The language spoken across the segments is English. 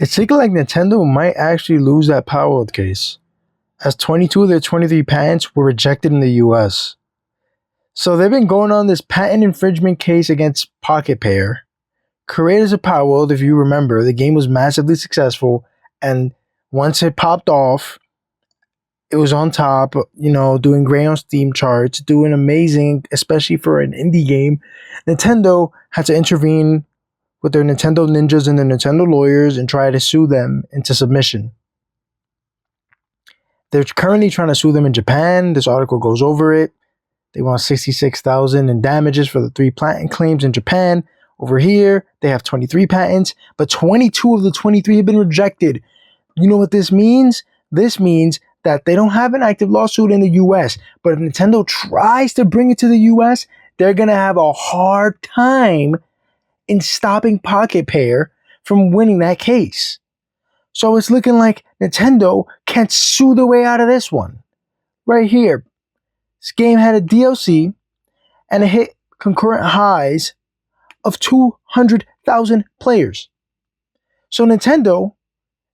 It's looking like Nintendo might actually lose that Palworld case, as 22 of their 23 patents were rejected in the US. So they've been going on this patent infringement case against Pocket Pair. Creators of Palworld, if you remember, the game was massively successful, and once it popped off, it was on top, doing great on Steam charts, doing amazing, especially for an indie game. Nintendo had to intervene with their Nintendo ninjas and their Nintendo lawyers and try to sue them into submission. They're currently trying to sue them in Japan. This article goes over it. They want $66,000 in damages for the 3 patent claims in Japan. Over here, they have 23 patents, but 22 of the 23 have been rejected. You know what this means? This means that they don't have an active lawsuit in the US, but if Nintendo tries to bring it to the US, they're going to have a hard time in stopping Pocket Pair from winning that case. So it's looking like Nintendo can't sue their way out of this one. Right here, this game had a DLC and it hit concurrent highs of 200,000 players. So Nintendo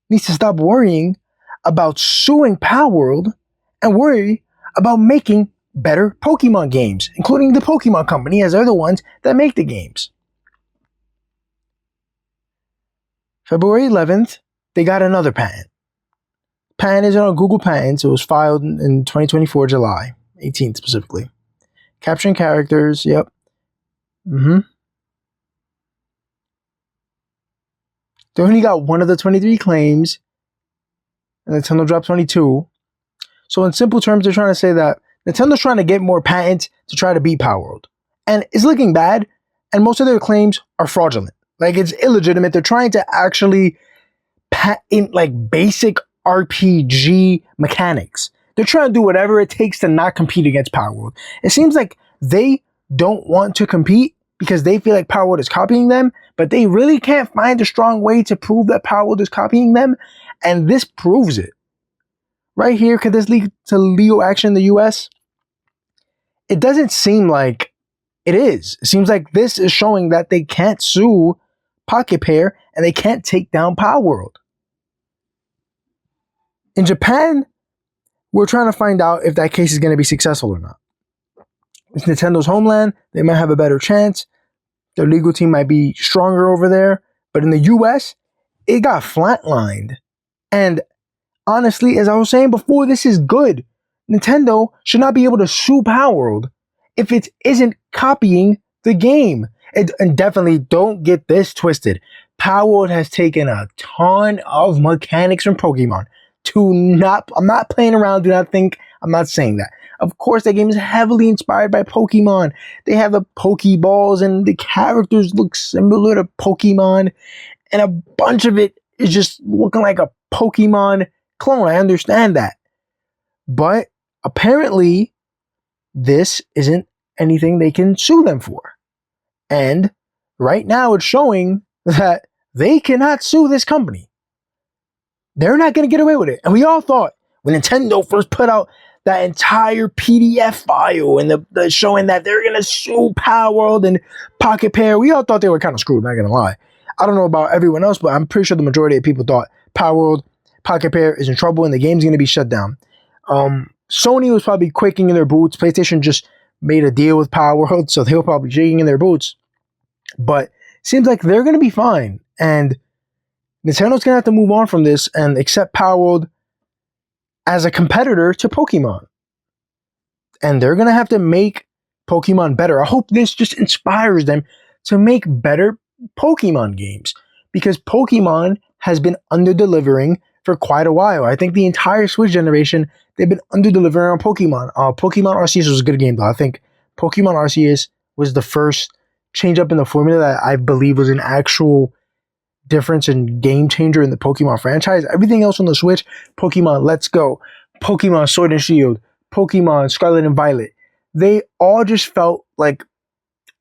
needs to stop worrying about suing Palworld and worry about making better Pokemon games, including the Pokemon Company, as they're the ones that make the games. February 11th, they got another patent. Patent isn't on Google Patents. It was filed in 2024, July 18th specifically. Capturing characters, yep. They only got one of the 23 claims, and Nintendo dropped 22. So in simple terms, they're trying to say that Nintendo's trying to get more patents to try to beat Palworld. And it's looking bad, and most of their claims are fraudulent. Like, it's illegitimate. They're trying to actually patent, like, basic RPG mechanics. They're trying to do whatever it takes to not compete against Palworld. It seems like they don't want to compete because they feel like Palworld is copying them, but they really can't find a strong way to prove that Palworld is copying them, and this proves it. Right here, could this lead to legal action in the US? It doesn't seem like it is. It seems like this is showing that they can't sue Pocket Pair and they can't take down Palworld. In Japan, we're trying to find out if that case is going to be successful or not. It's Nintendo's homeland. They might have a better chance. Their legal team might be stronger over there. But in the US, it got flatlined. And honestly, as I was saying before, this is good. Nintendo should not be able to sue Palworld if it isn't copying the game. And definitely don't get this twisted. Palworld has taken a ton of mechanics from Pokemon. I'm not playing around. Do not think I'm not saying that. Of course, that game is heavily inspired by Pokemon. They have the Pokeballs and the characters look similar to Pokemon. And a bunch of it is just looking like a Pokemon clone. I understand that. But apparently, this isn't anything they can sue them for. And right now it's showing that they cannot sue this company. They're not going to get away with it. And we all thought when Nintendo first put out that entire PDF file and the showing that they're going to sue Palworld and Pocket Pair, we all thought they were kind of screwed, not going to lie. I don't know about everyone else, but I'm pretty sure the majority of people thought Palworld, Pocket Pair is in trouble and the game's going to be shut down. Sony was probably quaking in their boots. PlayStation just made a deal with Palworld, so they were probably shaking in their boots. But seems like they're going to be fine. And Nintendo's going to have to move on from this and accept Palworld as a competitor to Pokemon. And they're going to have to make Pokemon better. I hope this just inspires them to make better Pokemon games. Because Pokemon has been under-delivering for quite a while. I think the entire Switch generation, they've been under-delivering on Pokemon. Pokemon Arceus was a good game, though. I think Pokemon Arceus was the first change up in the formula that I believe was an actual difference and game changer in the Pokemon franchise. Everything else on the Switch, Pokemon Let's Go, Pokemon Sword and Shield, Pokemon Scarlet and Violet, they all just felt like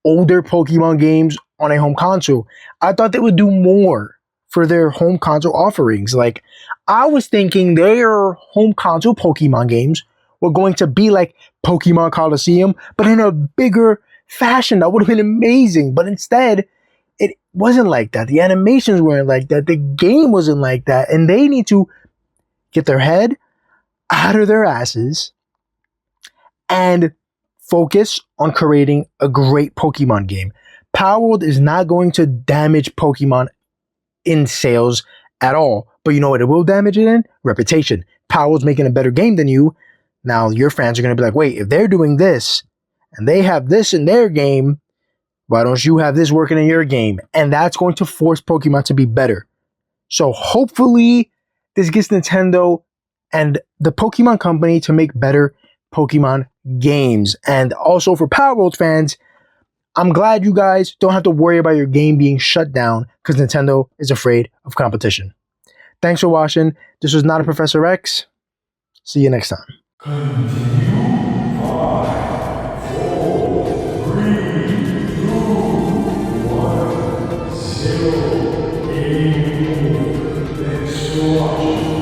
older Pokemon games on a home console. I thought they would do more for their home console offerings. Like, I was thinking their home console Pokemon games were going to be like Pokemon Coliseum, but in a bigger fashion. That would have been amazing. But instead, wasn't like that. The animations weren't like that. The game wasn't like that. And they need to get their head out of their asses and focus on creating a great Pokemon game. Palworld is not going to damage Pokemon in sales at all. But you know what it will damage it in? Reputation. Palworld's making a better game than you. Now your fans are going to be like, wait, if they're doing this and they have this in their game, why don't you have this working in your game? And that's going to force Pokemon to be better. So hopefully this gets Nintendo and the Pokemon company to make better Pokemon games. And also for Palworld fans, I'm glad you guys don't have to worry about your game being shut down because Nintendo is afraid of competition. Thanks for watching. This was Not a Professor X. See you next time. Continue. 5, 4, 3, 2, 1, 0. Game over. Thanks for watching.